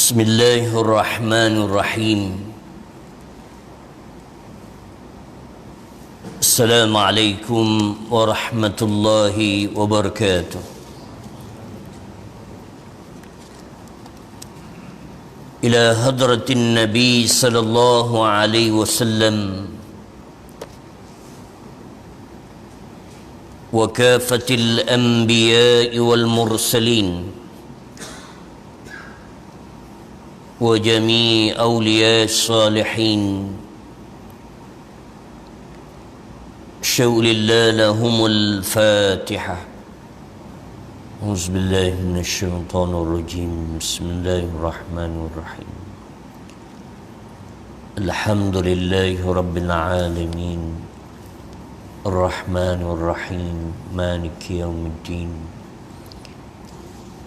Bismillahirrahmanirrahim. Assalamualaikum warahmatullahi wabarakatuh. Ila hadratin Nabi sallallahu alaihi wasallam wa kafatil anbiya'i wal mursalin وجميع أولياء الصالحين شو لله لهم الفاتحة. أعوذ بالله من الشيطان الرجيم. بسم الله الرحمن الرحيم. الحمد لله رب العالمين الرحمن الرحيم مالك يوم الدين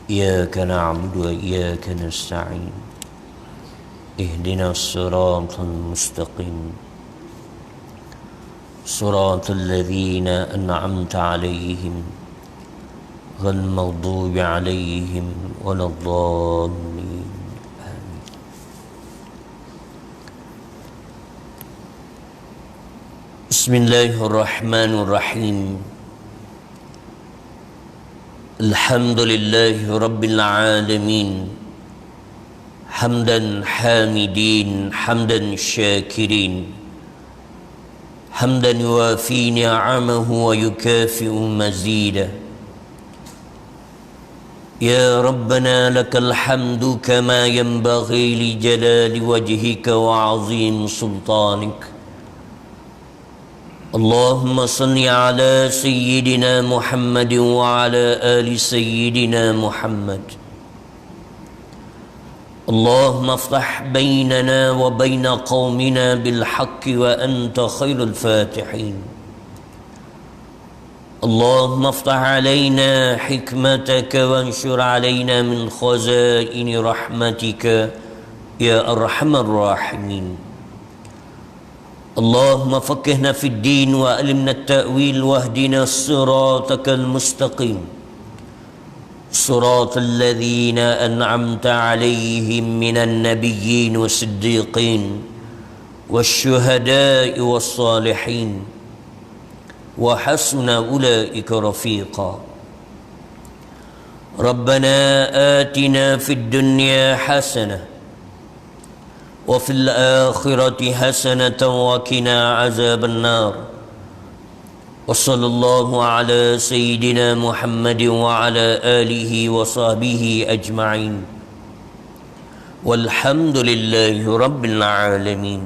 إياك نعبد وإياك نستعين اهدنا الصراط المستقيم صراط الذين أنعمت عليهم غير المغضوب عليهم ولا الضالين آمين. بسم الله الرحمن الرحيم. الحمد لله رب العالمين حمدا حامدين حمدا شاكرين حمدا يوافي نعمه ويكافئ مزيدا. يا ربنا لك الحمد كما ينبغي لجلال وجهك وعظيم سلطانك. اللهم صل على سيدنا محمد وعلى آل سيدنا محمد. اللهم افتح بيننا وبين قومنا بالحق وأنت خير الفاتحين. اللهم افتح علينا حكمتك وانشر علينا من خزائن رحمتك يا أرحم الراحمين. اللهم فقهنا في الدين وألمنا التأويل واهدنا صراطك المستقيم صراط الذين أنعمت عليهم من النبيين والصديقين والشهداء والصالحين وحسن أولئك رفيقا. ربنا آتنا في الدنيا حسنة وفي الآخرة حسنة وقنا عذاب النار. وصلى الله على سيدنا محمد وعلى آله وصحبه أجمعين والحمد لله رب العالمين.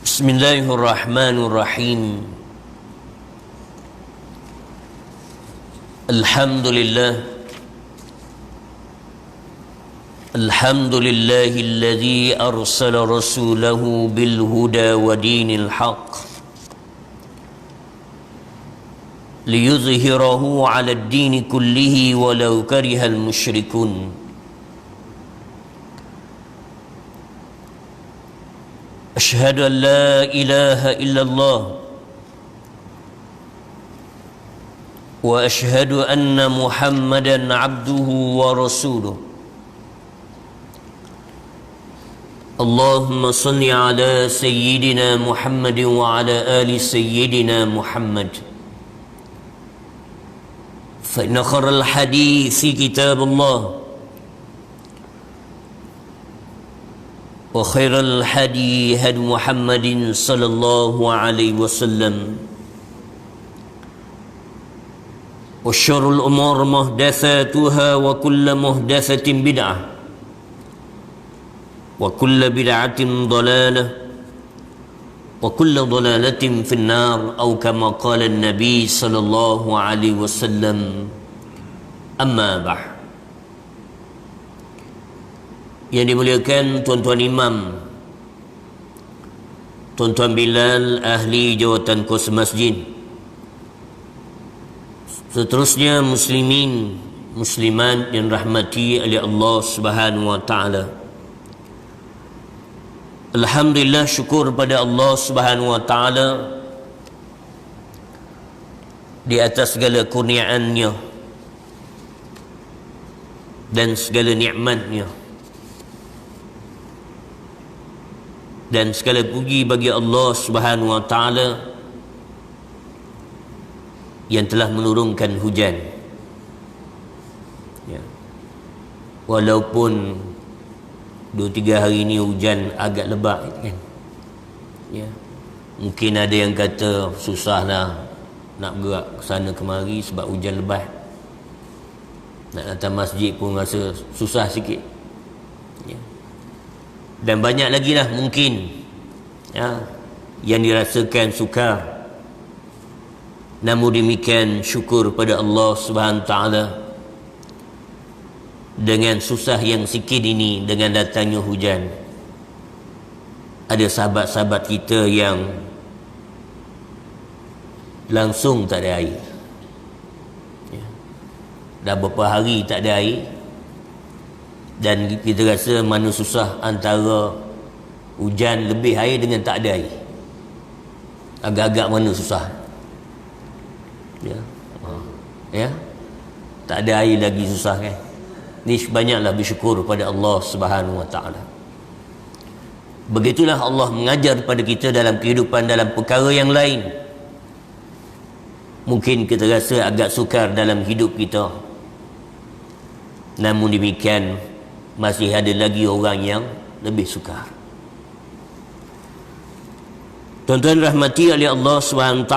بسم الله الرحمن الرحيم. الحمد لله الحمد لله الذي أرسل رسوله بالهدى ودين الحق ليظهره على الدين كله ولو كره المشركون. أشهد أن لا إله إلا الله وأشهد أن محمدا عبده ورسوله. اللهم صل على سيدنا محمد وعلى آل سيدنا محمد. فإن خير الحديث كتاب الله وخير الهدي هدي محمد صلى الله عليه وسلم وشر الأمور محدثاتها وكل محدثة بدعة وكل بدعة ضلالة وكل ضلالة في النار أو كما قال النبي صلى الله عليه وسلم. أما بعد. Yang dimuliakan tuan-tuan imam, tuan-tuan Bilal, ahli jawatan kos masjid, seterusnya muslimin muslimat yang rahmati oleh Allah Subhanahu wa taala. Alhamdulillah, syukur pada Allah Subhanahu wa taala di atas segala kurniaannya dan segala nikmatnya, dan segala puji bagi Allah Subhanahu wa taala yang telah menurunkan hujan. Ya. Walaupun 2-3 hari ini hujan agak lebat kan. Ya. Mungkin ada yang kata susahlah nak gerak ke sana kemari sebab hujan lebat. Nak datang masjid pun rasa susah sikit. Ya. Dan banyak lagi lah mungkin yang dirasakan sukar. Namun demikian syukur pada Allah Subhanahu taala dengan susah yang sikit ini, dengan datangnya hujan, ada sahabat-sahabat kita yang langsung tak ada air. Ya. Dah beberapa hari tak ada air, dan kita rasa mana susah antara hujan lebih air dengan tak ada air. Agak-agak mana susah. Ya. Ya. Tak ada air lagi susah kan. Ni banyaklah bersyukur pada Allah Subhanahu wa taala. Begitulah Allah mengajar pada kita dalam kehidupan, dalam perkara yang lain. Mungkin kita rasa agak sukar dalam hidup kita, namun demikian masih ada lagi orang yang lebih sukar. Tuan-tuan rahmati oleh Allah SWT,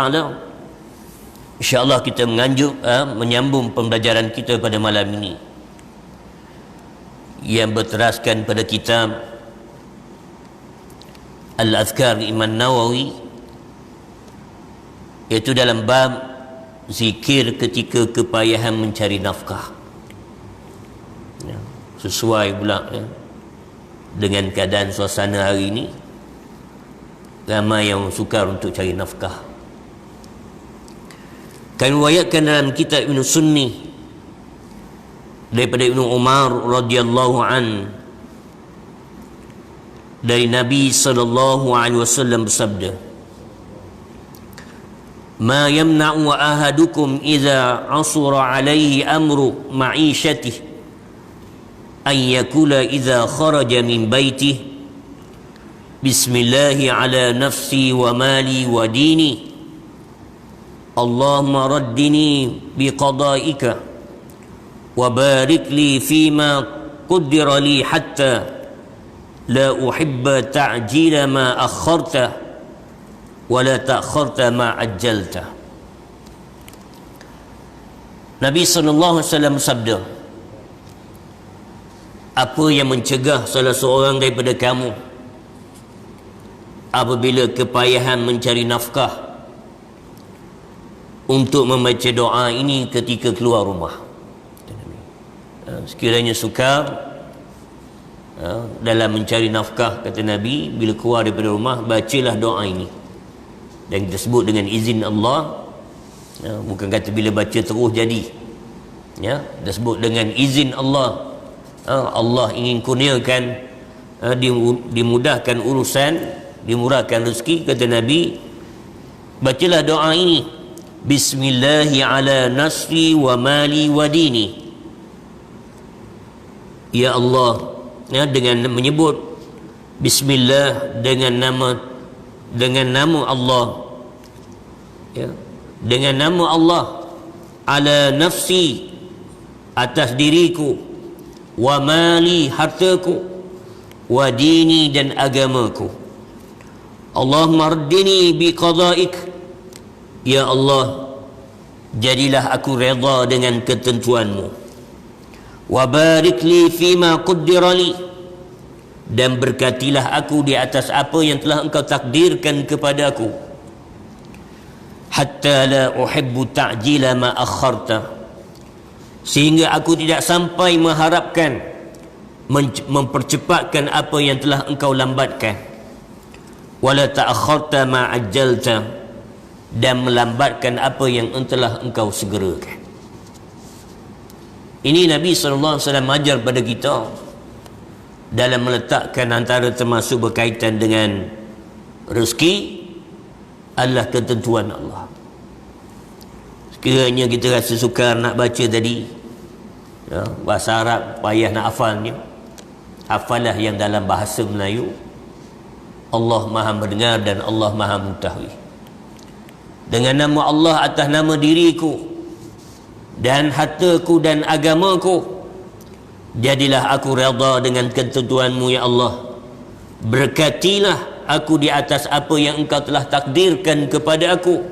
insya-Allah kita menyambung pembelajaran kita pada malam ini yang berteraskan pada kitab Al-Azkar Imam Nawawi, iaitu dalam bab zikir ketika kepayahan mencari nafkah. Ya, sesuai pula dengan keadaan suasana hari ini, ramai yang sukar untuk cari nafkah. Kami riwayatkan dalam kitab Ibn Sunni daripada Ibnu Umar radhiyallahu an, dari Nabi sallallahu alaihi wasallam bersabda, "Ma yamna'u ahadukum idza 'asura 'alaihi amru ma'ishatihi an yakula idza kharaja min baitihi Bismillahi ala nafsi wa mali wa dini Allahumma raddini biqada'ika wa barik li fima qaddara li hatta la uhibba ta'jila ma akharta wa la ta'kharta ma ajjalta." Nabi sallallahu alaihi wasallam bersabda, apa yang mencegah salah seorang daripada kamu apabila kepayahan mencari nafkah untuk membaca doa ini ketika keluar rumah? Sekiranya sukar dalam mencari nafkah, kata Nabi, bila keluar daripada rumah bacalah doa ini, dan kita sebut dengan izin Allah. Bukan kata bila baca terus jadi, ya, kita sebut dengan izin Allah. Allah ingin kurniakan, dimudahkan urusan, dimurahkan rezeki, kata Nabi, bacalah doa ini, Bismillahi ala nasri wa mali wa dini. Ya Allah, dengan menyebut Bismillah, dengan nama Allah, ya, dengan nama Allah, ala nafsi, atas diriku, wa mali, hartaku, wa dini, dan agamaku. Allahumma raddini biqada'ik, ya Allah, jadilah aku redha dengan ketentuanmu. Wa barik li fima qaddara li, dan berkatilah aku di atas apa yang telah engkau takdirkan kepadaku. Hatta la uhibbu ta'jila ma akharta, sehingga aku tidak sampai mengharapkan mempercepatkan apa yang telah engkau lambatkan. Wala ta'akharta ma ajjalta, dan melambatkan apa yang telah engkau segerakan. Ini Nabi SAW ajar pada kita dalam meletakkan antara termasuk berkaitan dengan rezeki adalah ketentuan Allah. Sekiranya kita rasa sukar nak baca tadi, ya, bahasa Arab payah nak hafalnya, hafalah yang dalam bahasa Melayu. Allah Maha mendengar dan Allah Maha mengetahui. Dengan nama Allah atas nama diriku dan hartaku dan agamaku, jadilah aku redha dengan ketentuanmu ya Allah. Berkatilah aku di atas apa yang engkau telah takdirkan kepada aku,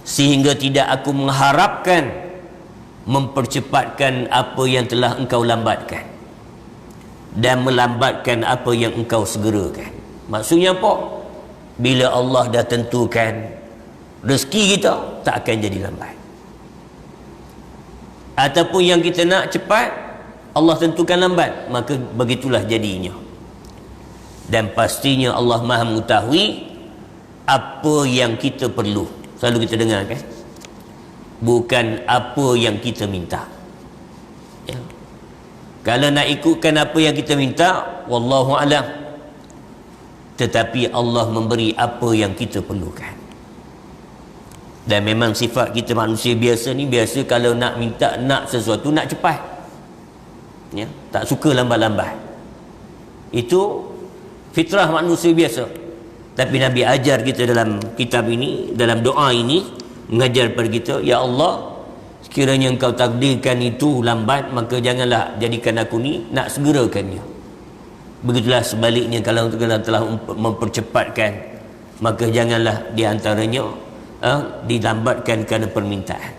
sehingga tidak aku mengharapkan mempercepatkan apa yang telah engkau lambatkan dan melambatkan apa yang engkau segerakan. Maksudnya apa? Bila Allah dah tentukan rezeki kita, tak akan jadi lambat. Ataupun yang kita nak cepat, Allah tentukan lambat, maka begitulah jadinya. Dan pastinya Allah Maha mengetahui apa yang kita perlu. Selalu kita dengar kan, bukan apa yang kita minta, ya. Kalau nak ikutkan apa yang kita minta, wallahu alam, tetapi Allah memberi apa yang kita perlukan. Dan memang sifat kita manusia biasa ni, biasa kalau nak minta, nak sesuatu, nak cepat, ya, tak suka lambat-lambat. Itu fitrah manusia biasa. Tapi Nabi ajar kita dalam kitab ini, dalam doa ini, mengajar kepada kita, ya Allah, sekiranya engkau takdirkan itu lambat, maka janganlah jadikan aku ni nak segerakannya. Begitulah sebaliknya, kalau telah mempercepatkan, maka janganlah diantaranya dilambatkan kerana permintaan.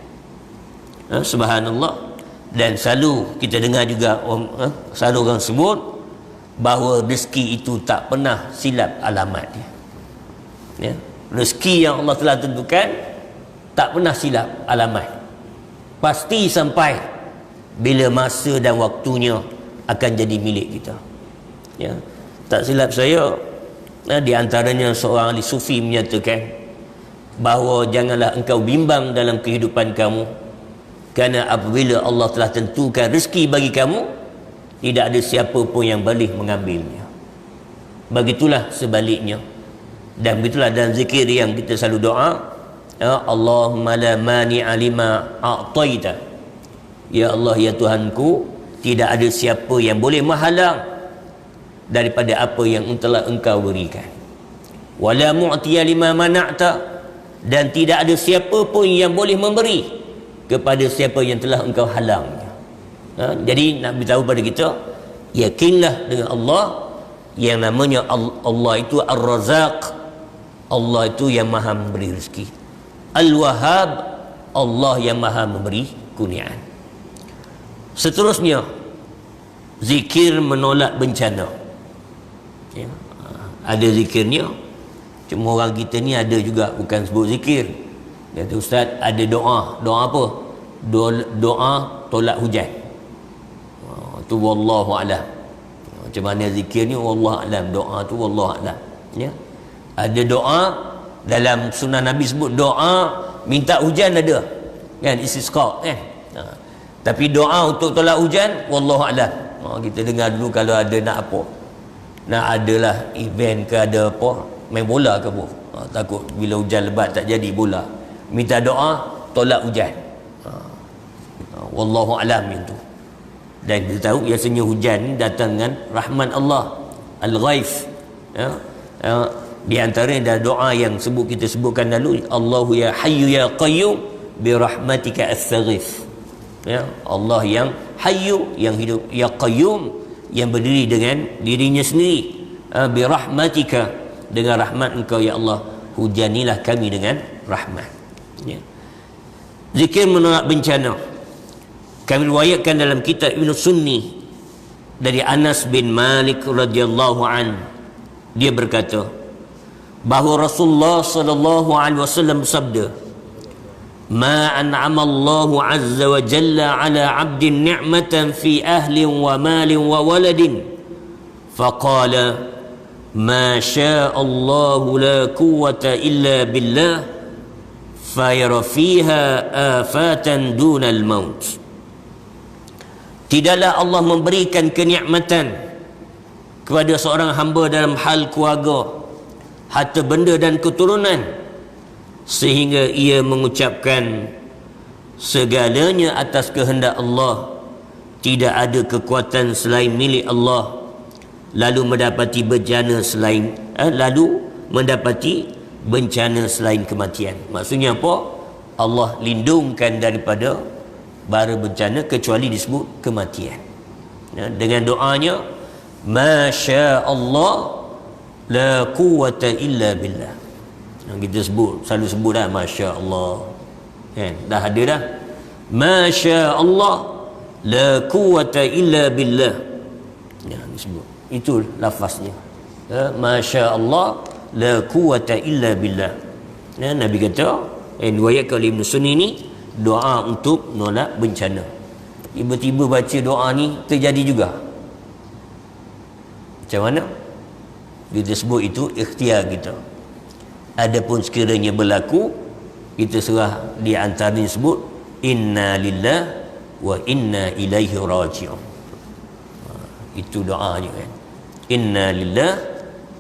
Subhanallah. Dan selalu kita dengar juga selalu orang sebut bahawa rezeki itu tak pernah silap alamat dia, ya. Rezeki yang Allah telah tentukan tak pernah silap alamat, pasti sampai bila masa dan waktunya akan jadi milik kita, ya. Tak silap saya, di antaranya seorang ahli sufi menyatakan bahawa janganlah engkau bimbang dalam kehidupan kamu, kerana apabila Allah telah tentukan rezeki bagi kamu, tidak ada siapa pun yang boleh mengambilnya. Begitulah sebaliknya. Dan begitulah dalam zikir yang kita selalu doa, ya Allahumma la mani'a lima a'taita, ya Allah, ya Tuhanku, tidak ada siapa yang boleh menghalang daripada apa yang telah engkau berikan. Wala mu'tiya lima mana'ta, dan tidak ada siapa pun yang boleh memberi kepada siapa yang telah engkau halangnya. Jadi nak beritahu pada kita, yakinlah dengan Allah yang namanya Allah itu Ar-Razzaq, Allah itu yang maha memberi rezeki. Al-Wahhab, Allah yang maha memberi kurniaan. Seterusnya, zikir menolak bencana, ya. Ada zikirnya. Cuma orang kita ni ada juga bukan sebut zikir. Dia kata, Ustaz, ada doa. Doa apa? Doa tolak hujan. Tu wallahu a'lam. Macam mana zikir ni, wallahu a'lam. Doa tu wallahu a'lam, ya. Ada doa dalam sunnah Nabi sebut doa minta hujan ada, kan, istisqa, kan. Tapi doa untuk tolak hujan wallahu a'lam. Kita dengar dulu kalau ada nak apa, nak adalah event ke, ada apa, main bola ke apa, takut bila hujan lebat tak jadi bola, minta doa tolak hujan, wallahu alam itu. Dan kita tahu biasanya hujan ni datang dengan rahmat Allah, al-ghaif, ya. Di antaranya ada doa yang kita sebutkan lalu, Allahu ya hayyu ya qayyum bi rahmatika astaghith, ya. Allah yang hayyu, yang hidup, ya qayyum, yang berdiri dengan dirinya sendiri, bi rahmatika, dengan rahmat engkau ya Allah, hujanilah kami dengan rahmat, ya. Zikir menolak bencana, kami riwayatkan dalam kitab Ibn Sunni dari Anas bin Malik radhiyallahu an, dia berkata bahawa Rasulullah sallallahu alaihi wasallam bersabda, ma an'ama Allahu azza wa jalla ala 'abdin ni'matan fi ahlin wa malin wa waladin faqala ma syaa Allahu la quwwata illa billah fayara fiha afatan dunal maut. Tidaklah Allah memberikan kenikmatan kepada seorang hamba dalam hal keluarga, harta benda dan keturunan, sehingga ia mengucapkan segalanya atas kehendak Allah, tidak ada kekuatan selain milik Allah, lalu mendapati bencana selain kematian. Maksudnya apa? Allah lindungkan daripada bara bencana kecuali disebut kematian. Dengan doanya Masya Allah la quwwata illa billah. Kita selalu sebut dah Masya Allah, kan? Dah ada dah Masya Allah la quwwata illa billah. Disebut itu lafaznya, Masya Allah la quwwata illa billah. Nabi kata, riwayat oleh Ibn Sunni ni, doa untuk nolak bencana. Tiba-tiba baca doa ni terjadi juga. Macam mana? Kita sebut itu ikhtiar kita. Adapun sekiranya berlaku, kita serah di antaranya sebut inna lillah wa inna ilaihi raji'un. Itu doanya, kan? Inna lillah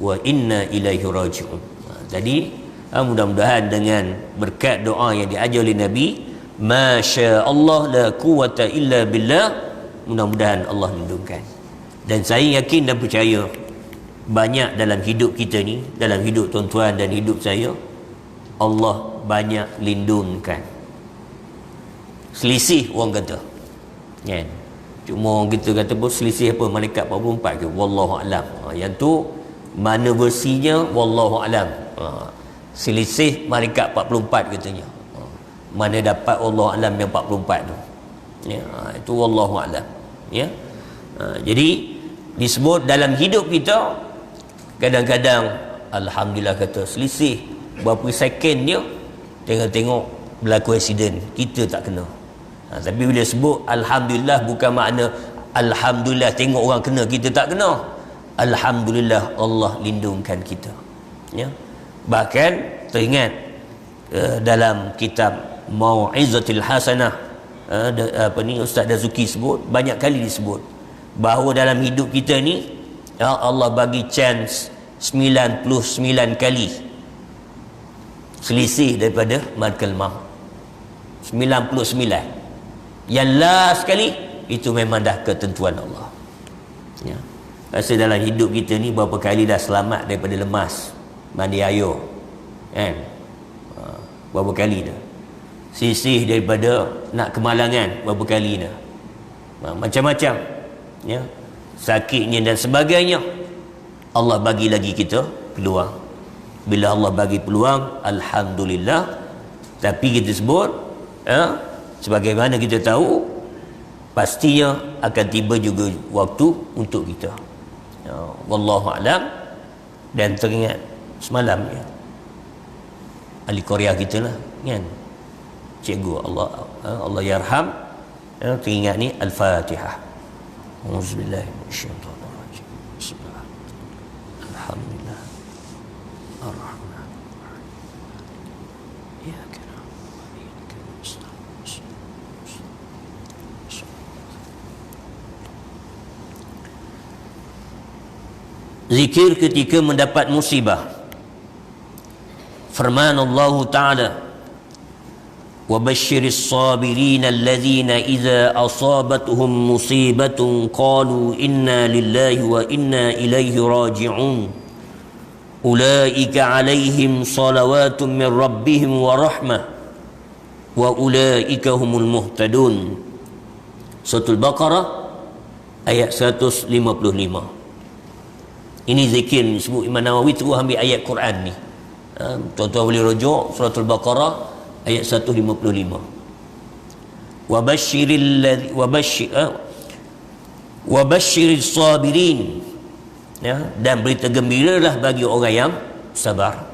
wa inna ilaihi raji'un. Jadi mudah-mudahan dengan berkat doa yang diajar oleh Nabi, Masya Allah la quwwata illa billah, mudah-mudahan Allah lindungkan. Dan saya yakin dan percaya banyak dalam hidup kita ni, dalam hidup tuan-tuan dan hidup saya, Allah banyak lindungkan. Selisih orang kata, kan? Cuma orang kita kata pun selisih apa, malaikat 44 ke, wallahu alam. Yang tu mana versinya, wallahu alam. Selisih malaikat 44 katanya. Mana dapat Allah alam yang 44 tu, ya, itu wallahu alam, ya. Jadi disebut dalam hidup kita, kadang-kadang alhamdulillah kata selisih berapa second dia, tengok-tengok berlaku aksiden, kita tak kena. Tapi bila sebut alhamdulillah, bukan makna alhamdulillah tengok orang kena kita tak kena. Alhamdulillah Allah lindungkan kita, ya. Bahkan teringat dalam kitab Mau'izatil Hasanah, Ustaz Dazuki sebut, banyak kali disebut bahawa dalam hidup kita ni, Allah bagi chance 99 kali selisih daripada malakul maut. 99. Yang last kali itu memang dah ketentuan Allah, ya. Rasa dalam hidup kita ni berapa kali dah selamat daripada lemas mandi air, kan? Berapa kali dah sisih daripada nak kemalangan, berapa kali dah, macam-macam, ya, sakitnya dan sebagainya. Allah bagi lagi kita peluang. Bila Allah bagi peluang, alhamdulillah. Tapi kita sebut, sebagaimana kita tahu, pastinya akan tiba juga waktu untuk kita, wallahu alam. Dan teringat semalam, ya, ahli Korea kita lah, kan, cikgu Allah yarham, teringat ni Al-Fatihah. Auzubillahi minasyaitonirrajim. Bismillah. Alhamdulillah. Ar-Rahman. Iyyaka na'budu wa iyyaka nasta'in. Zikir ketika mendapat musibah. Firman Allah Ta'ala, وَبَشِّرِ الصَّابِرِينَ الَّذِينَ إِذَا أَصَابَتْهُمْ مُصِيبَةٌ قَالُوا إِنَّا لِلَّهِ وَإِنَّا إِلَيْهِ رَاجِعُونَ أُولَئِكَ عَلَيْهِمْ صَلَوَاتٌ مِّن رَّبِّهِمْ وَرَحْمَةٌ وَأُولَئِكَ هُمُ الْمُهْتَدُونَ. Surah Al-Baqarah ayat 155. Ini zikir disebut. Imam Nawawi terus ambil ayat Quran ni. Tuan-tuan boleh rujuk surah Al-Baqarah ayat 155. Wabashshiris sabirin, ya, dan berita gembiralah bagi orang yang sabar.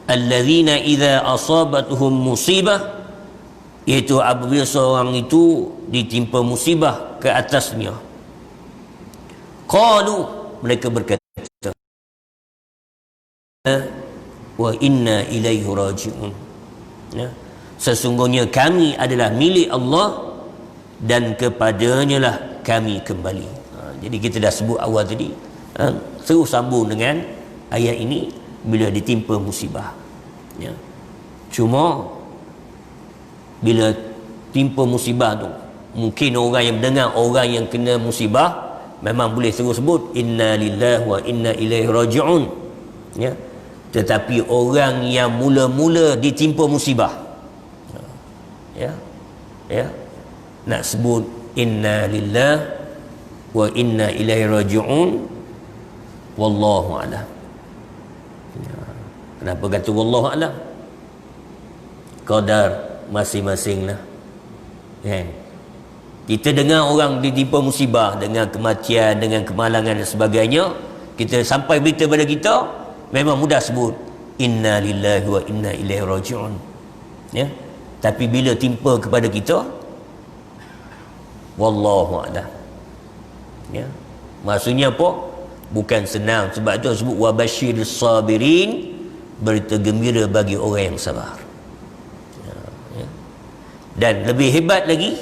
Allazina idza asabatuhum musibah, iaitu apabila seorang itu ditimpa musibah ke atasnya, qalu, mereka berkata, wa inna ilaihi raji'un, ya, sesungguhnya kami adalah milik Allah dan kepadanya lah kami kembali. Jadi kita dah sebut awal tadi, terus sambung dengan ayat ini bila ditimpa musibah, ya. Cuma bila timpa musibah tu. Mungkin orang yang mendengar orang yang kena musibah memang boleh terus sebut inna lillahi wa inna ilaihi raji'un, ya. Tetapi orang yang mula-mula ditimpa musibah, ya, nak sebut inna lillahi wa inna ilaihi raji'un, wallahu a'lam. Kenapa kata wallahu a'lam? Qadar masing-masing lah, kan? Kita dengar orang ditimpa musibah dengan kematian, dengan kemalangan dan sebagainya, kita sampai berita pada kita, memang mudah sebut inna lillahi wa inna ilaihi raji'un, ya. Tapi bila timpa kepada kita, wallahu a'lam, ya. Maksudnya apa? Bukan senang. Sebab itu sebut wabasyiris sabirin, berita gembira bagi orang yang sabar, ya. Dan lebih hebat lagi,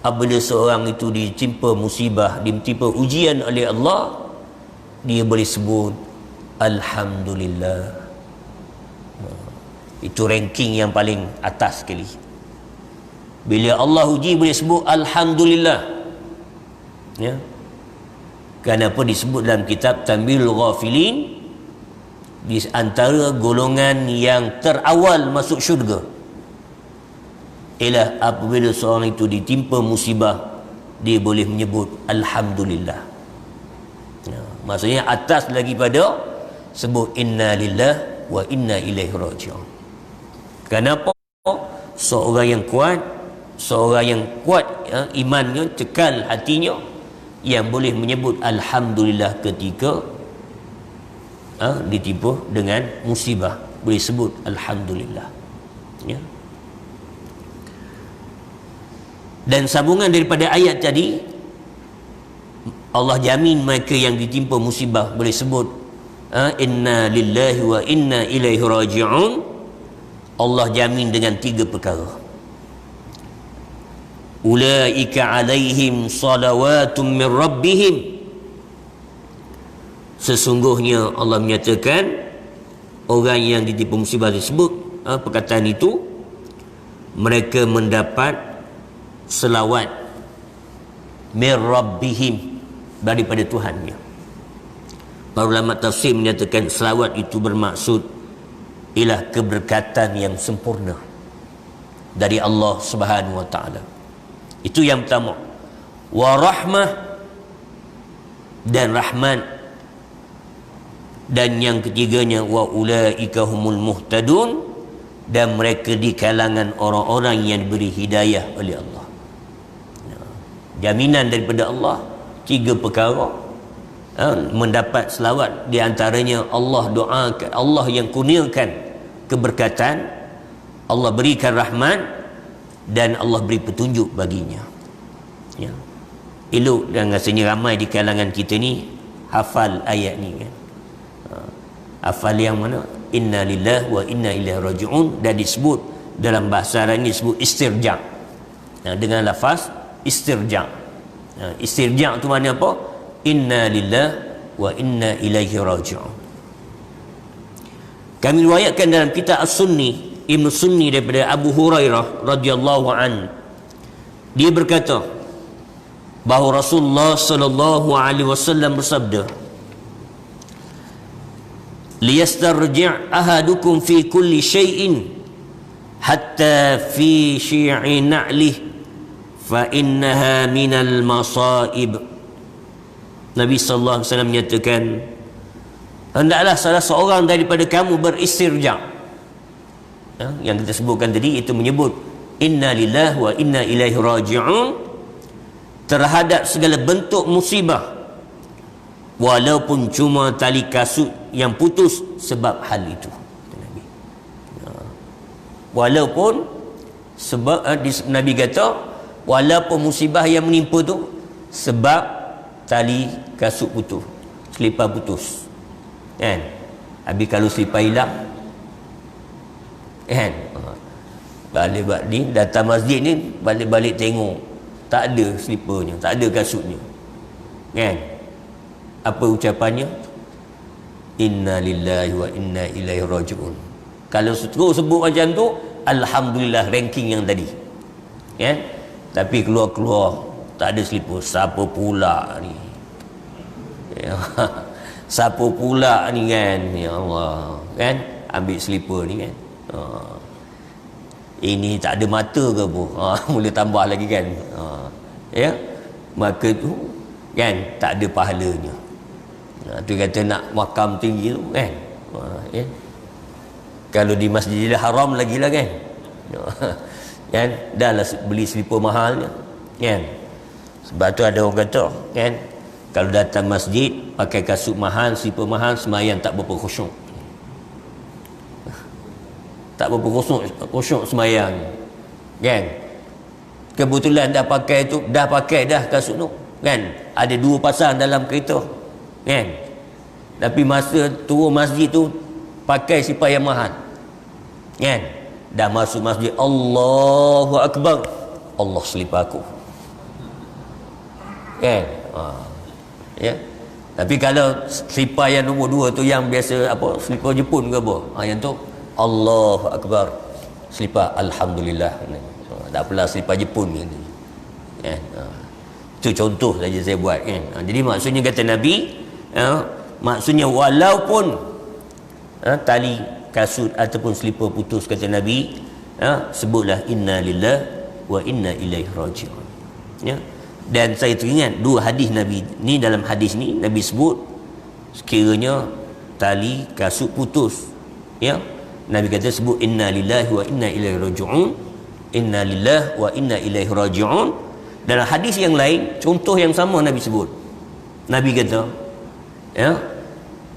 apabila seorang itu ditimpa musibah, ditimpa ujian oleh Allah, dia boleh sebut alhamdulillah. Itu ranking yang paling atas sekali. Bila Allah uji boleh sebut alhamdulillah, ya. Kenapa disebut dalam kitab Tanbihul Ghafilin, di antara golongan yang terawal masuk syurga ialah apabila seorang itu ditimpa musibah, dia boleh menyebut alhamdulillah, ya. Maksudnya atas lagi pada sebut inna lillahi wa inna ilaihi raji'un. Kenapa? Seorang yang kuat, ya, imannya, cekal hatinya, yang boleh menyebut alhamdulillah ketika ditimpa dengan musibah, boleh sebut alhamdulillah, ya. Dan sambungan daripada ayat tadi, Allah jamin mereka yang ditimpa musibah boleh sebut inna lillahi wa inna ilaihi raji'un. Allah jamin dengan 3 perkara. Ulaika alaihim salawatun min rabbihim. Sesungguhnya Allah menyatakan orang yang ditimpa musibah tersebut, perkataan itu, mereka mendapat selawat min rabbihim, daripada Tuhannya. Para ulama tafsir menyatakan selawat itu bermaksud ialah keberkatan yang sempurna dari Allah Subhanahu wa taala. Itu yang pertama. Wa rahmah, dan rahmat. Dan yang ketiganya wa ulaika humul muhtadun, dan mereka di kalangan orang-orang yang diberi hidayah oleh Allah. Jaminan daripada Allah 3 perkara, mendapat selawat. Di antaranya Allah doakan, Allah yang kurniakan keberkatan, Allah berikan rahmat, dan Allah beri petunjuk baginya, ya. Elok, dan rasanya ramai di kalangan kita ni hafal ayat ni, kan. Hafal yang mana? Inna lillahi wa inna ilaihi raji'un, dan disebut dalam bahasa Arab ni disebut istirja', dengan lafaz istirja'. Istirja' tu mana apa? Inna lillahi wa inna ilaihi raji'un. Kami riwayatkan dalam kitab As-Sunni, Ibn Sunni, daripada Abu Hurairah radhiyallahu an, dia berkata bahawa Rasulullah sallallahu alaihi wasallam bersabda, liyastarji' ahadukum fi kulli syai'in hatta fi syi'i na'lih fa innaha minal masaib. Nabi sallallahu alaihi wasallam menyatakan, hendaklah salah seorang daripada kamu beristirja', yang kita sebutkan tadi, itu menyebut inna lillahi wa inna ilaihi raji'un terhadap segala bentuk musibah, walaupun cuma tali kasut yang putus sebab hal itu. Walaupun sebab Nabi kata, walaupun musibah yang menimpa tu sebab tali kasut putus, selipar putus, kan. Habis kalau selipar hilang, kan, balik-balik ni, datang masjid ni, balik-balik tengok tak ada seliparnya, tak ada kasutnya, kan. Apa ucapannya? Inna lillahi wa inna ilaihi raji'un. Kalau terus sebut macam tu, alhamdulillah, ranking yang tadi, kan? Tapi keluar-keluar tak ada selipar. Siapa pula ni? Ya. Siapa pula ni kan? Ya Allah, kan? Ambil selipar ni kan? Ini tak ada mata ke apa? Mula tambah lagi kan? Ya, maka tu kan tak ada pahalanya. Tu kata nak makam tinggi tu kan? Ya. Kalau di Masjidil Haram lagi lah kan? Kan? Dah lah beli selipar mahal kan? Sebab tu ada orang kata kan, kalau datang masjid pakai kasut mahal, selipar mahal, sembahyang tak berapa khusyuk. Tak berapa khusyuk sembahyang kan? Kebetulan dah pakai dah kasut tu kan? Ada 2 pasang dalam kereta kan? Tapi masa turun masjid tu pakai selipar yang mahal kan? Dah masuk masjid, Allahu Akbar, Allah selipar aku kan? Ya. Tapi kalau selipar yang nombor 2 tu, yang biasa apa, selipar Jepun ke apa, yang tu Allahu Akbar, selipar Alhamdulillah. Tak apalah selipar Jepun ni kan? Itu contoh saja saya buat kan? Jadi maksudnya kata Nabi, maksudnya walaupun tali kasut ataupun selipar putus, kata Nabi, sebutlah inna lillahi wa inna ilaihi raji'un. Ya. Dan saya teringat 2 hadis Nabi ni. Dalam hadis ni Nabi sebut sekiranya tali kasut putus, ya, Nabi kata sebut inna lillahi wa inna ilaihi raji'un, inna lillahi wa inna ilaihi raji'un. Dalam hadis yang lain contoh yang sama Nabi sebut. Nabi kata, ya,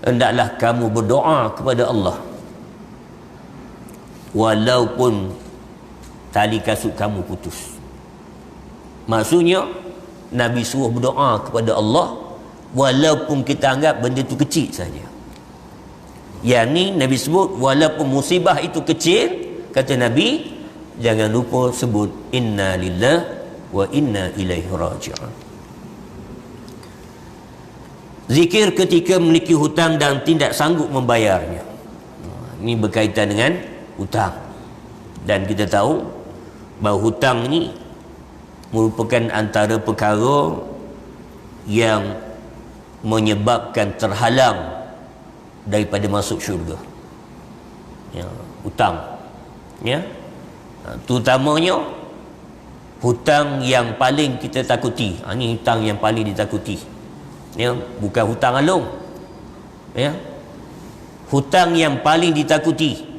hendaklah kamu berdoa kepada Allah walaupun tali kasut kamu putus. Maksudnya Nabi suruh berdoa kepada Allah walaupun kita anggap benda itu kecil saja. Yang ni Nabi sebut walaupun musibah itu kecil, kata Nabi, jangan lupa sebut inna lillahi wa inna ilaihi raji'un. Zikir ketika memiliki hutang dan tidak sanggup membayarnya. Ini berkaitan dengan hutang. Dan kita tahu bahawa hutang ni merupakan antara perkara yang menyebabkan terhalang daripada masuk syurga. Ya, hutang. Ya. Terutamanya hutang yang paling kita takuti. Ini hutang yang paling ditakuti. Ya, bukan hutang alung. Ya. Hutang yang paling ditakuti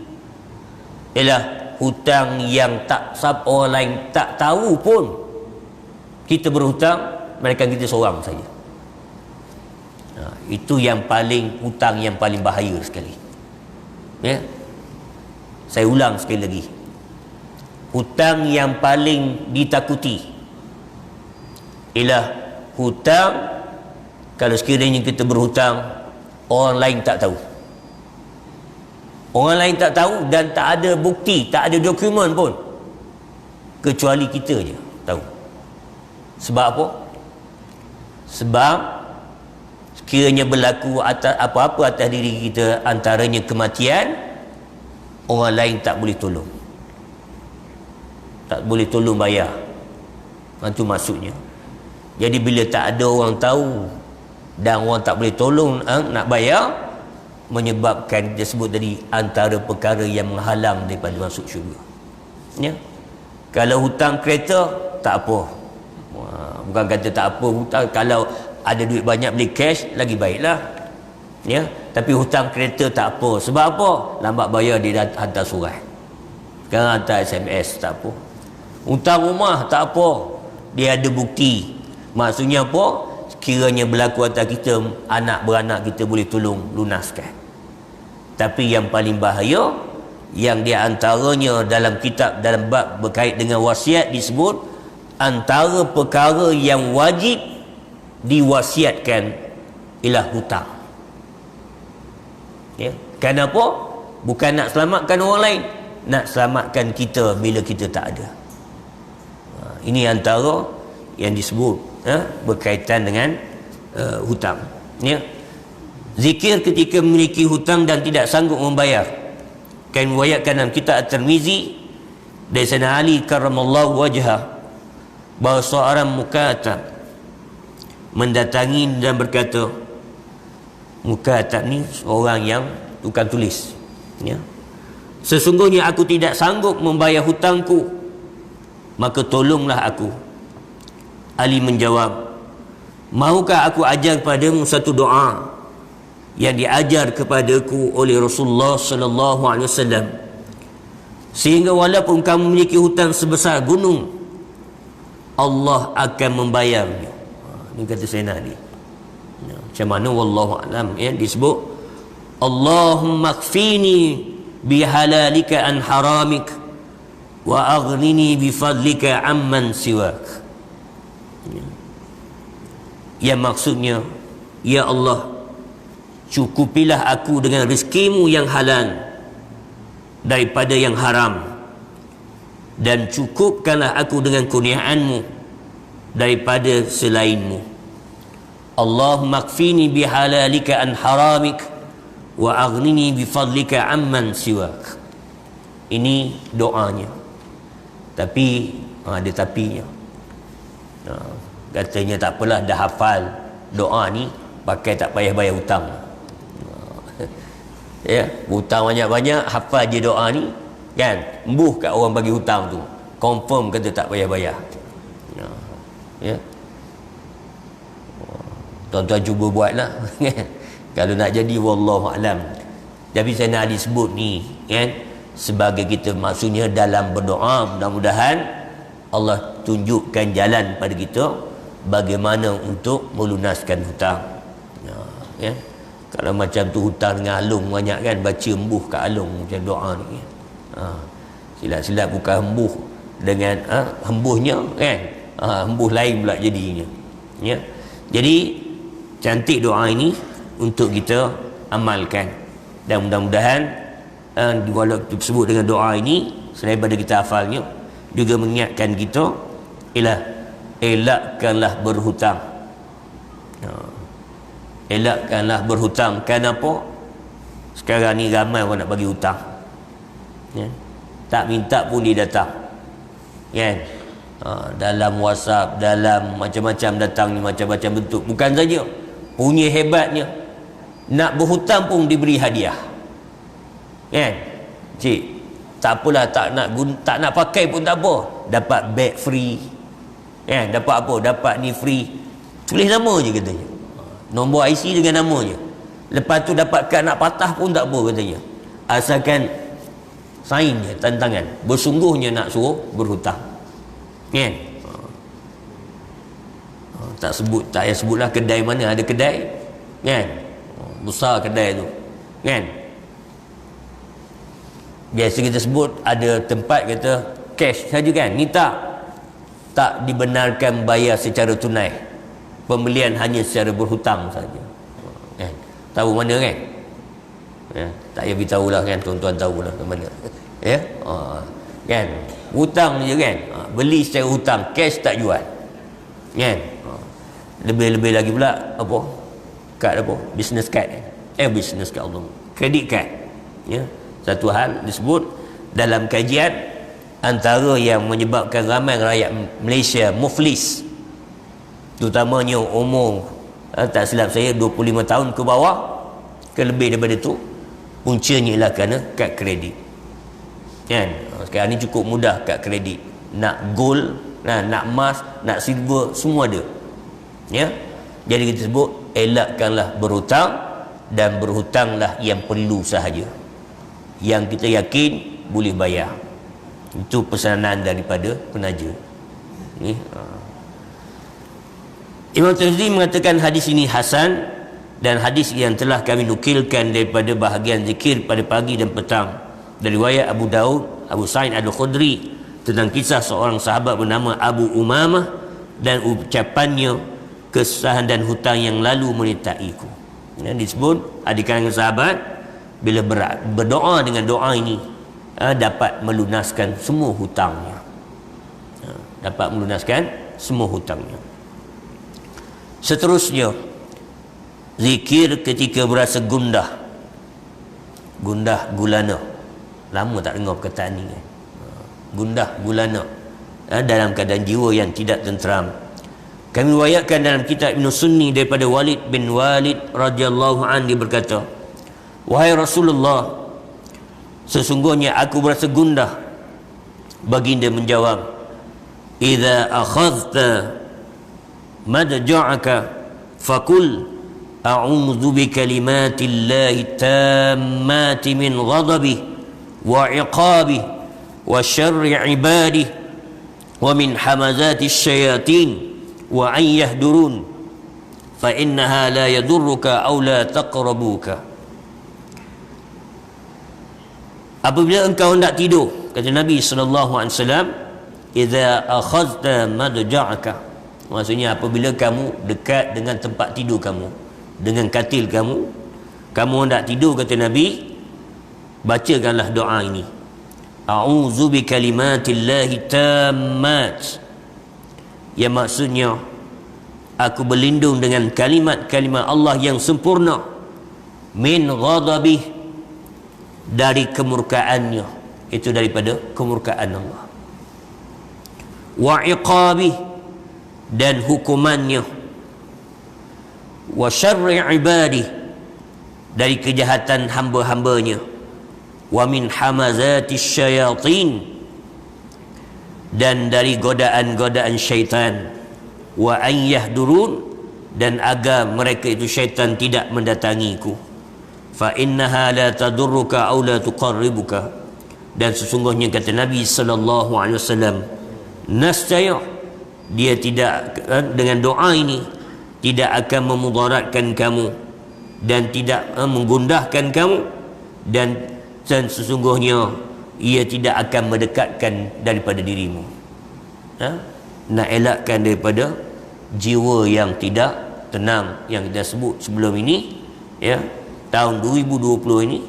ialah hutang yang orang lain tak tahu pun kita berhutang, melainkan kita seorang saja. Itu yang paling, hutang yang paling bahaya sekali. Ya. Saya ulang sekali lagi. Hutang yang paling ditakuti ialah hutang kalau sekiranya kita berhutang, orang lain tak tahu. Orang lain tak tahu dan tak ada bukti, tak ada dokumen pun, kecuali kita je tahu. Sebab apa? Sebab sekiranya berlaku apa-apa atas diri kita, antaranya kematian, orang lain tak boleh tolong. Tak boleh tolong bayar. Itu maksudnya. Jadi bila tak ada orang tahu dan orang tak boleh tolong nak bayar, menyebabkan dia sebut tadi antara perkara yang menghalang daripada masuk syurga. Ya. Kalau hutang kereta tak apa. Bukan kata tak apa hutang, kalau ada duit banyak beli cash lagi baiklah. Ya. Tapi hutang kereta tak apa. Sebab apa? Lambat bayar dia hantar surat. Sekarang hantar SMS tak apa. Hutang rumah tak apa. Dia ada bukti. Maksudnya apa? Sekiranya berlaku atas kita, anak beranak kita boleh tolong lunaskan. Tapi yang paling bahaya, yang dia antaranya dalam kitab, dalam bab berkait dengan wasiat disebut antara perkara yang wajib diwasiatkan ialah hutang. Ya. Kenapa? Bukan nak selamatkan orang lain, nak selamatkan kita bila kita tak ada. Ini antara yang disebut berkaitan dengan hutang. Ya. Zikir ketika memiliki hutang dan tidak sanggup membayar. Kan riwayatkan dalam kitab At-Tirmizi Dari Sayyidina Ali karramallahu wajhah, bahawa seorang mukatab mendatangi dan berkata, mukatab ni seorang yang tukang tulis, ya, sesungguhnya aku tidak sanggup membayar hutangku, maka tolonglah aku. Ali menjawab, mahukah aku ajar padamu satu doa yang diajar kepadaku oleh Rasulullah sallallahu alaihi wasallam, sehingga walaupun kamu memiliki hutang sebesar gunung, Allah akan membayarnya. Ini kata Sayyidina Ali. Macam mana wallahu alam, ya, disebut Allahumma kfini bihalalika an haramik wa aghnini bifadlika amman siwak. Yang maksudnya, ya Allah, cukupilah aku dengan rezekimu yang halal daripada yang haram, dan cukupkanlah aku dengan kurniaanmu daripada selainmu. Allahumma kfini bihalalika an haramik wa aghnini bifadlika amman siwak. Ini doanya, tapi ada tapinya. Katanya tak apalah, dah hafal doa ni, pakai tak payah bayar hutang. Ya, hutang banyak-banyak, hafal je doa ni, kan, embuh kat orang bagi hutang tu, confirm kata tak payah bayar. Ya, tuan-tuan cuba buatlah. Kalau nak jadi, wallahu alam. Tapi saya nak disebut ni, kan, sebagai kita, maksudnya dalam berdoa, mudah-mudahan Allah tunjukkan jalan pada kita bagaimana untuk melunaskan hutang. Ya, kalau macam tu hutang dengan alung banyak, kan, baca embuh kat alung macam doa ni. Silap-silap bukan embuh dengan hembuhnya, kan, hembuh lain pula jadinya. Ya, jadi cantik doa ini untuk kita amalkan, dan mudah-mudahan walaupun disebut dengan doa ini, selain daripada kita hafalnya, juga mengingatkan kita, elakkanlah berhutang. Elakkanlah berhutang. Kenapa? Sekarang ni ramai orang nak bagi hutang, ya, tak minta pun dia datang, kan, dalam WhatsApp, dalam macam-macam datang ni, macam-macam bentuk. Bukan saja punya hebatnya, nak berhutang pun diberi hadiah, kan. Cik, tak apalah, tak nak pakai pun tak apa, dapat beg free, kan, dapat apa, dapat ni free, tulis nama je katanya, nombor IC dengan nama je. Lepas tu dapat kad nak patah pun tak apa katanya, asalkan sign je, tantangan, bersungguhnya nak suruh berhutang, kan. Tak payah sebutlah kedai mana, ada kedai, kan, besar kedai tu, kan. Biasa kita sebut ada tempat kata cash saja, kan, ni tak dibenarkan bayar secara tunai, pembelian hanya secara berhutang saja, kan. Tahu mana, kan, ya, tak payah beritahu lah, kan, tuan-tuan tahulah ke mana, ya, kan, hutang je, kan, beli secara hutang, cash tak jual, kan. Lebih-lebih lagi pula apa, kad apa, business card, business card, Allah, credit card, ya. Satu hal disebut dalam kajian, antara yang menyebabkan ramai rakyat Malaysia muflis, terutamanya umur tak silap saya 25 tahun ke bawah, ke lebih daripada tu, puncanya ialah kerana kad kredit, kan. Sekarang ni cukup mudah kad kredit, nak gold, nak emas, nak silver, semua ada, ya. Jadi kita sebut elakkanlah berhutang, dan berhutanglah yang perlu sahaja, yang kita yakin boleh bayar. Itu pesanan daripada penaja ni. Imam Tirmizi mengatakan hadis ini hasan, dan hadis yang telah kami nukilkan daripada bahagian zikir pada pagi dan petang dari riwayat Abu Daud, Abu Sa'id Al-Khudri, tentang kisah seorang sahabat bernama Abu Umamah dan ucapannya, kesusahan dan hutang yang lalu menyertaiku. Disebut di kalangan sahabat, bila berdoa dengan doa ini, dapat melunaskan semua hutangnya, dapat melunaskan semua hutangnya. Seterusnya, zikir ketika berasa gundah gulana. Lama tak dengar perkataan ni, kan? gundah gulana, dalam keadaan jiwa yang tidak tenteram. Kami riwayatkan dalam kitab Ibn Sunni daripada Walid bin Walid radhiyallahu anhu, dia berkata, wahai Rasulullah, sesungguhnya aku berasa gundah. Baginda menjawab, idza akhadhta madja'aka faqul a'udzu bikalimatillahi tammati min ghadabihi wa 'iqabihi wa syarri 'ibadihi wa min hamazati syayatin wa an yahdurun fa innaha la yadurruka aw la taqrabuka. Apabila engkau hendak tidur, kata Nabi sallallahu alaihi wasallam, idza akhadhta madja'aka, maksudnya apabila kamu dekat dengan tempat tidur kamu, dengan katil kamu hendak tidur, kata Nabi, bacakanlah doa ini, a'udzu bikalimatillahi tammat, yang maksudnya aku berlindung dengan kalimat-kalimat Allah yang sempurna, min ghadabih, dari kemurkaannya, itu daripada kemurkaan Allah, wa iqabih, dan hukumannya, wa syarri ibadih, dari kejahatan hamba-hambanya, wa min hamazati syayatin, dan dari godaan-godaan syaitan, wa an yahdurun, dan agar mereka itu syaitan tidak mendatangiku, fa innaha la tadurruka aw la tuqarribuka, dan sesungguhnya kata Nabi sallallahu alaihi wasallam, nascaya dia tidak, dengan doa ini tidak akan memudaratkan kamu dan tidak menggundahkan kamu, dan sesungguhnya ia tidak akan mendekatkan daripada dirimu. Nak elakkan daripada jiwa yang tidak tenang yang kita sebut sebelum ini, ya, tahun 2020 ini,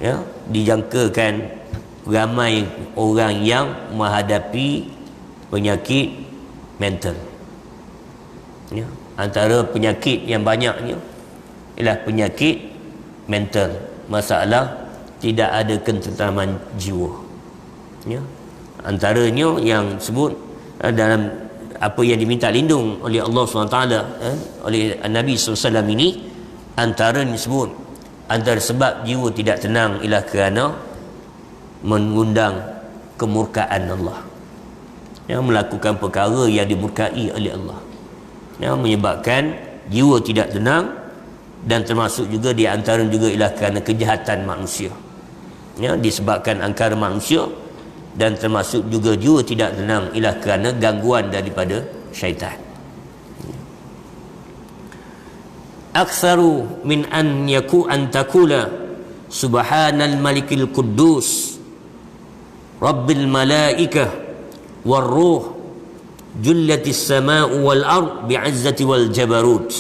ya, dijangkakan ramai orang yang menghadapi penyakit mental, ya. Antara penyakit yang banyaknya ialah penyakit mental, masalah tidak ada ketenteraman jiwa, ya. Antaranya yang sebut dalam apa yang diminta lindung oleh Allah SWT, oleh Nabi SAW ini, antara disebut antara sebab jiwa tidak tenang ialah kerana mengundang kemurkaan Allah, yang melakukan perkara yang dimurkai oleh Allah, yang menyebabkan jiwa tidak tenang, dan termasuk juga di antara juga ialah kerana kejahatan manusia, ya, disebabkan angkara manusia, dan termasuk juga jiwa tidak tenang ialah kerana gangguan daripada syaitan. Aktsaru min an takula subhanal malikil quddus rabbil malaikah war ruh jullatis sama'u wal ard bi'izzati wal jabarut.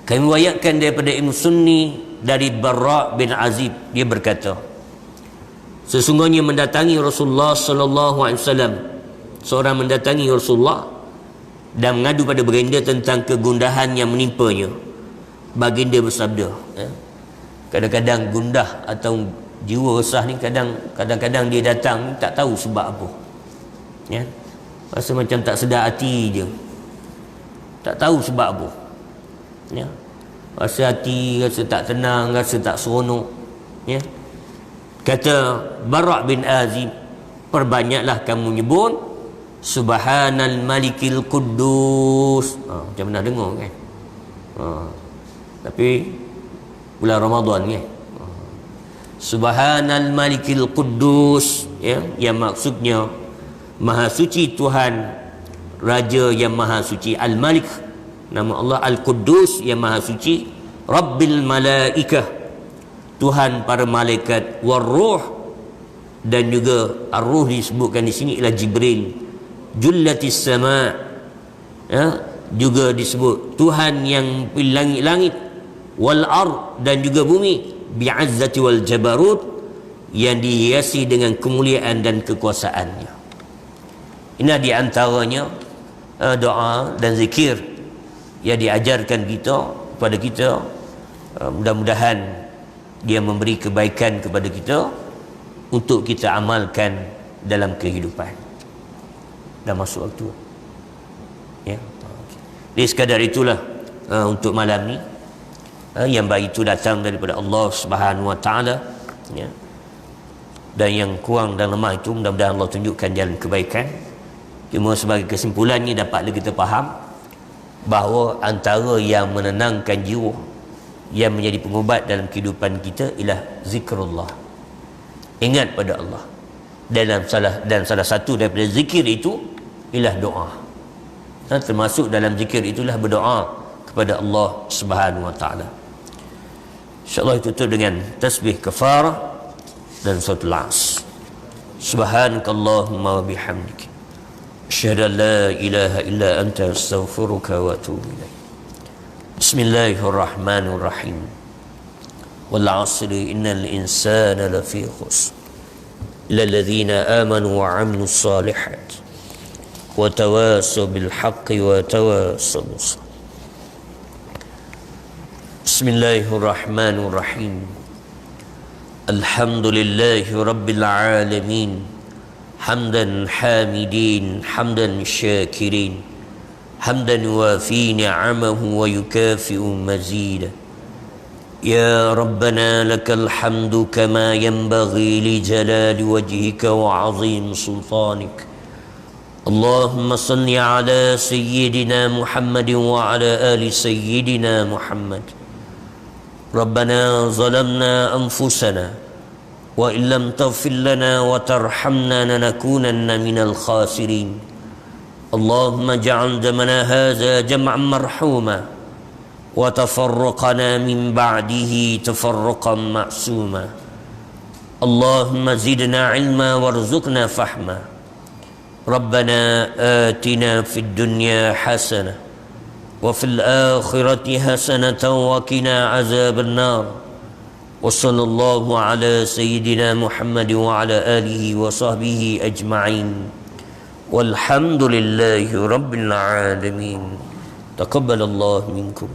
Kami riwayatkan daripada Ibn Sunni dari Barra bin Azib, dia berkata, sesungguhnya mendatangi Rasulullah sallallahu alaihi wasallam, seorang mendatangi Rasulullah dan mengadu pada baginda tentang kegundahan yang menimpanya. Baginda bersabda, kadang-kadang gundah atau jiwa resah ni kadang-kadang dia datang tak tahu sebab apa, ya, rasa macam tak sedar hati je, tak tahu sebab apa, ya, rasa hati rasa tak tenang, rasa tak seronok, ya. Kata Bara' bin Azib, perbanyaklah kamu nyebut subhanal malikil quddus. Macam pernah dengar kan, tapi bulan Ramadan kan, subhanal malikil quddus, ya, yang maksudnya maha suci Tuhan, raja yang maha suci, al-malik, nama Allah al-quddus, yang maha suci, rabbil malaikah, Tuhan para malaikat, waruh, dan juga ar-ruh disebutkan di sini ialah Jibril, jullatis sama', ya, juga disebut Tuhan yang langit-langit, wal ard, dan juga bumi, bi'izzati wal jabarut, yang dihiasi dengan kemuliaan dan kekuasaannya. Ini di antaranya doa dan zikir yang diajarkan kita kepada kita. Mudah-mudahan dia memberi kebaikan kepada kita, untuk kita amalkan dalam kehidupan. Dah masuk waktu ya. Jadi sekadar itulah untuk malam ni, yang baik itu datang daripada Allah Subhanahu Wa Taala ya. Dan yang kurang dan lemah itu mudah-mudahan Allah tunjukkan jalan kebaikan. Cuma sebagai kesimpulannya dapatlah kita faham bahawa antara yang menenangkan jiwa, yang menjadi pengubat dalam kehidupan kita ialah zikrullah, ingat pada Allah. Dan salah satu daripada zikir itu ialah doa. Termasuk dalam zikir itulah berdoa kepada Allah Subhanahu Wa Taala. InsyaAllah tutup dengan tasbih kafarah dan suratul As. Subhanakallahumma wa bihamdik, asyhadu an la ilaha illa anta, astaghfiruka wa atubu ilaik. Bismillahirrahmanirrahim. Wal 'asri innal insana lafi khusr illa alladhina amanu wa 'amilus salihati wa tawasaw bil haqqi wa tawasaw bis sabr. Bismillahirrahmanirrahim. Alhamdulillahi rabbil alamin, hamdan hamidin, hamdan syakirin, hamdan wafi ni'amahu wa yukafi'u mazida. Ya Rabbana lakal hamdu kama yanbaghi li jalali wajhika wa 'azim sultanik. Allahumma salli ala sayyidina Muhammadin wa ala ali sayyidina Muhammad. Rabbana zalamna anfusana wa illam taghfir lana wa tarhamna lanakunanna minal khasirin. Allahumma ja'al jamana hadha jam'an marhuma wa tafarraqana min ba'dihi tafarruqan ma'suma. Allahumma zidna ilma warzuqna fahma. Rabbana atina fid dunya hasanah wa fil akhirati hasanatan wa qina azaban nar. Wa sallallahu ala sayyidina Muhammad wa ala alihi wa sahbihi ajma'in. Walhamdulillahi rabbil alamin. Taqabbalallahu minkum.